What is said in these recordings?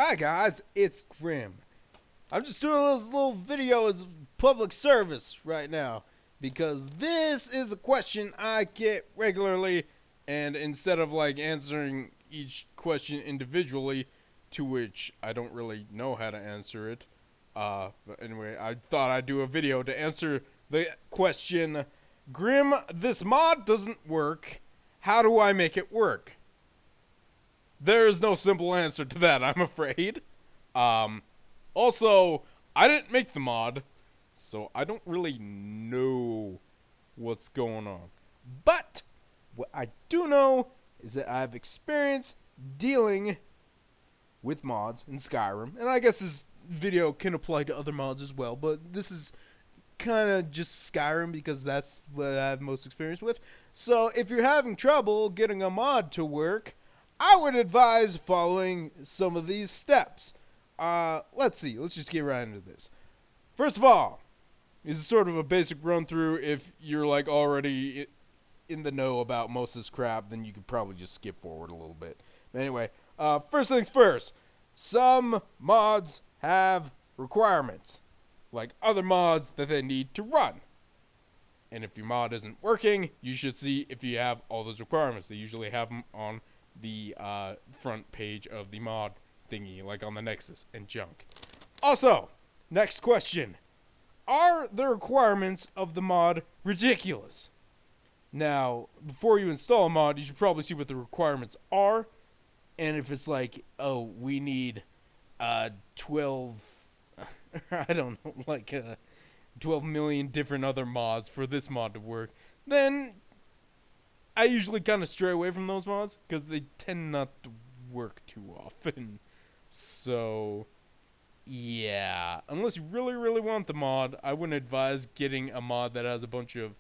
Hi guys, it's Grim. I'm just doing this little video as public service right now because this is a question I get regularly, and instead of answering each question individually, to which I don't really know how to answer it, but anyway, I thought I'd do a video to answer the question, Grim, this mod doesn't work. How do I make it work? There is no simple answer to that, I'm afraid. Also, I didn't make the mod, so I don't really know what's going on. But what I do know is that I've experienced dealing with mods in Skyrim, and I guess this video can apply to other mods as well, but this is kind of just Skyrim because that's what I have most experience with. So if you're having trouble getting a mod to work, I would advise following some of these steps. Let's see. Let's just get right into this. First of all, this is sort of a basic run through. If you're already in the know about most of this crap, then you could probably just skip forward a little bit. But anyway, first things first. Some mods have requirements, like other mods that they need to run. And if your mod isn't working, you should see if you have all those requirements. They usually have them on the front page of the mod thingy, like on the Nexus and junk. Also, next question. Are the requirements of the mod ridiculous? Now, before you install a mod, you should probably see what the requirements are. And if it's oh, we need 12, I don't know, 12 million different other mods for this mod to work, then I usually kind of stray away from those mods because they tend not to work too often. So, yeah. Unless you really, really want the mod, I wouldn't advise getting a mod that has a bunch of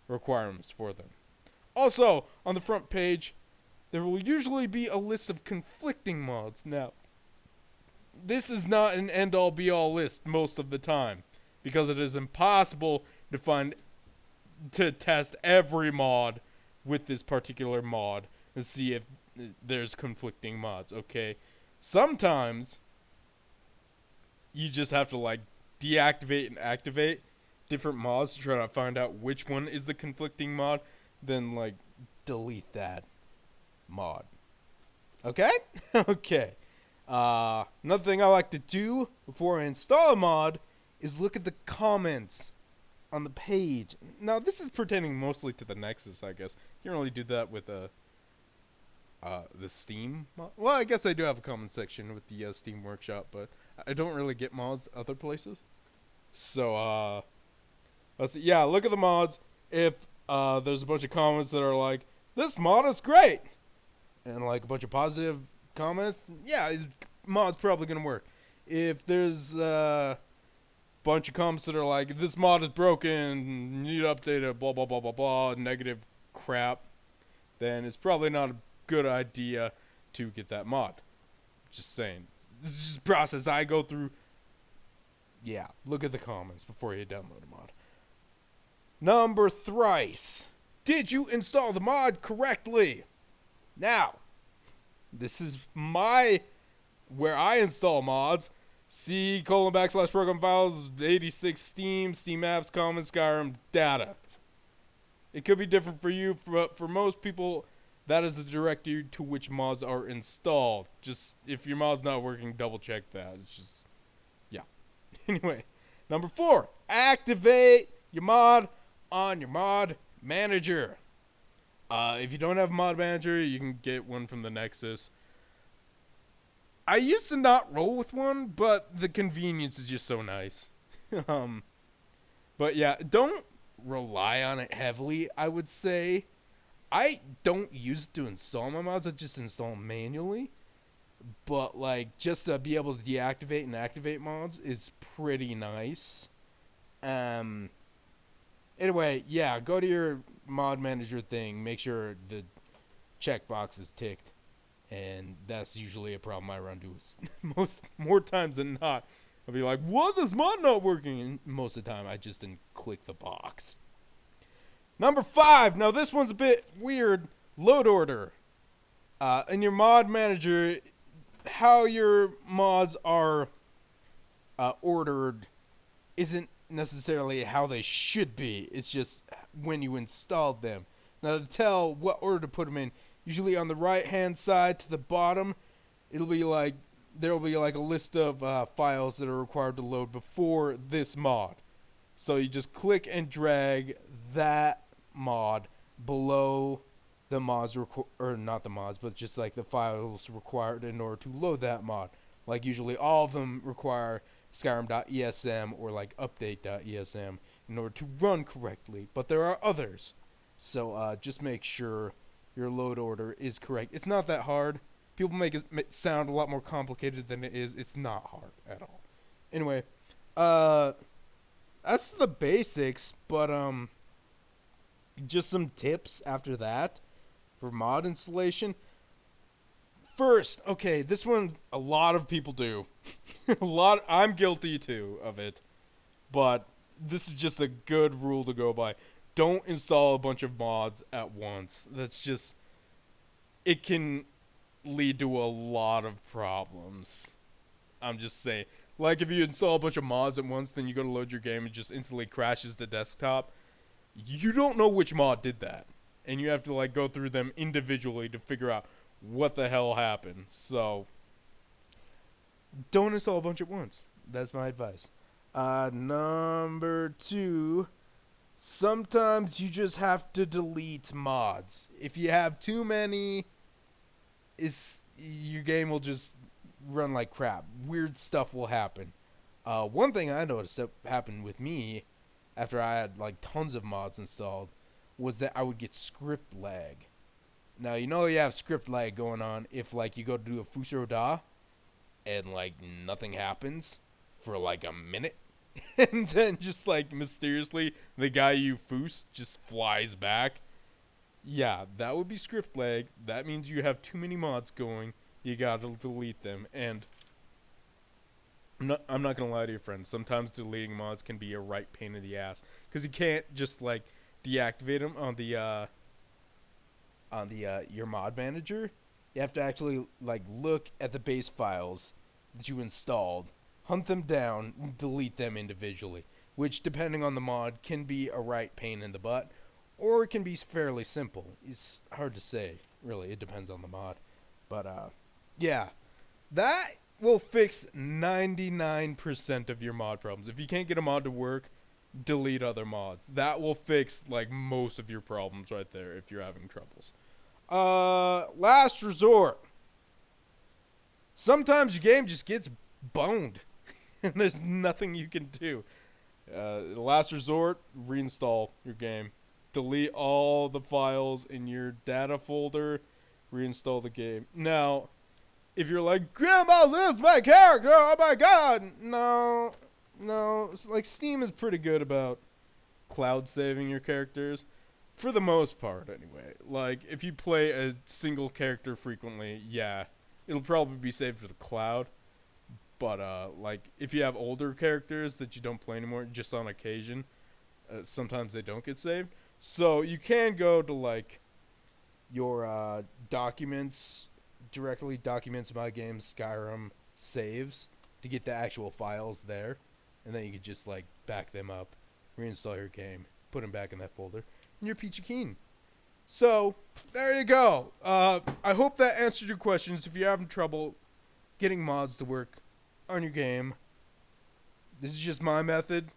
requirements for them. Also, on the front page, there will usually be a list of conflicting mods. Now, this is not an end-all be-all list most of the time, because it is impossible to test every mod with this particular mod and see if there's conflicting mods, okay? Sometimes you just have to deactivate and activate different mods to try to find out which one is the conflicting mod, then delete that mod. Okay? Okay. Another thing I like to do before I install a mod is look at the comments on the page. Now, this is pertaining mostly to the Nexus, I guess. You don't really do that with the Steam mod. Well, I guess I do have a comment section with the Steam Workshop, but I don't really get mods other places. So, let's see. Yeah, look at the mods. If there's a bunch of comments that are this mod is great, and a bunch of positive comments, yeah, mod's probably gonna work. If there's bunch of comments that are this mod is broken, need to update it, blah blah blah blah blah, negative crap, then it's probably not a good idea to get that mod. Just saying. This is just a process I go through. Yeah, look at the comments before you download a mod. Number thrice. Did you install the mod correctly? Now, this is where I install mods. C:/program files 86 Steam apps, common Skyrim data. It could be different for you, but for most people, that is the directory to which mods are installed. Just if your mod's not working, double check that. It's just, yeah. Anyway, number 4, activate your mod on your mod manager. If you don't have a mod manager, you can get one from the Nexus. I used to not roll with one, but the convenience is just so nice. But yeah, don't rely on it heavily, I would say. I don't use it to install my mods, I just install them manually. But just to be able to deactivate and activate mods is pretty nice. Anyway, yeah, go to your mod manager thing, make sure the checkbox is ticked. And that's usually a problem I run into more times than not. I'll be what, this mod not working? And most of the time, I just didn't click the box. Number 5. Now, this one's a bit weird. Load order. In your mod manager, how your mods are ordered isn't necessarily how they should be. It's just when you installed them. Now, to tell what order to put them in, usually on the right hand side to the bottom, it'll be like there'll be like a list of files that are required to load before this mod. So you just click and drag that mod below the mods or not the mods, but just like the files required in order to load that mod. Like usually all of them require Skyrim.esm or like update.esm in order to run correctly, but there are others. So just make sure your load order is correct. It's not that hard. People make it sound a lot more complicated than it is. It's not hard at all. Anyway, that's the basics, but just some tips after that for mod installation. First, okay, this one a lot of people do. I'm guilty too of it. But this is just a good rule to go by. Don't install a bunch of mods at once. That's just it can lead to a lot of problems. I'm just saying. Like if you install a bunch of mods at once, then you go to load your game and it just instantly crashes the desktop. You don't know which mod did that. And you have to like go through them individually to figure out what the hell happened. So don't install a bunch at once. That's my advice. Number 2, sometimes you just have to delete mods. If you have too many, your game will just run like crap. Weird stuff will happen. One thing I noticed that happened with me after I had like tons of mods installed was that I would get script lag. Now, you know you have script lag going on if like you go to do a Fusro Da and like nothing happens for like a minute and then just like mysteriously the guy you Fus just flies back. Yeah, that would be script lag. That means you have too many mods going. You gotta delete them. And I'm not gonna lie to you, friends. Sometimes deleting mods can be a right pain in the ass because you can't just like deactivate them on the your mod manager. You have to actually like look at the base files that you installed, hunt them down, and delete them individually. Which, depending on the mod, can be a right pain in the butt, or it can be fairly simple. It's hard to say, really. It depends on the mod. But yeah, that will fix 99% of your mod problems. If you can't get a mod to work, delete other mods. That will fix like most of your problems right there if you're having troubles. Last resort. Sometimes your game just gets boned and there's nothing you can do. Last resort, reinstall your game. Delete all the files in your data folder. Reinstall the game. Now, if you're like, Grandma lives my character, oh my god! No. Like, Steam is pretty good about cloud saving your characters. For the most part, anyway. Like, if you play a single character frequently, yeah, it'll probably be saved to the cloud. But, like, if you have older characters that you don't play anymore, just on occasion, sometimes they don't get saved. So, you can go to, like, your documents, directly documents my games, Skyrim, saves, to get the actual files there. And then you can just, like, back them up, reinstall your game, put them back in that folder, and you're peachy keen. So, there you go. I hope that answered your questions. If you're having trouble getting mods to work on your game, this is just my method.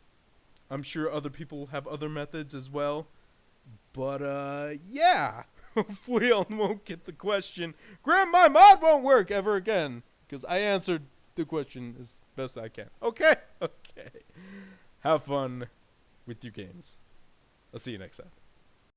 I'm sure other people have other methods as well. But, yeah. Hopefully I won't get the question, Graham, my mod won't work ever again. Because I answered the question as best I can. Okay. Have fun with your games. I'll see you next time.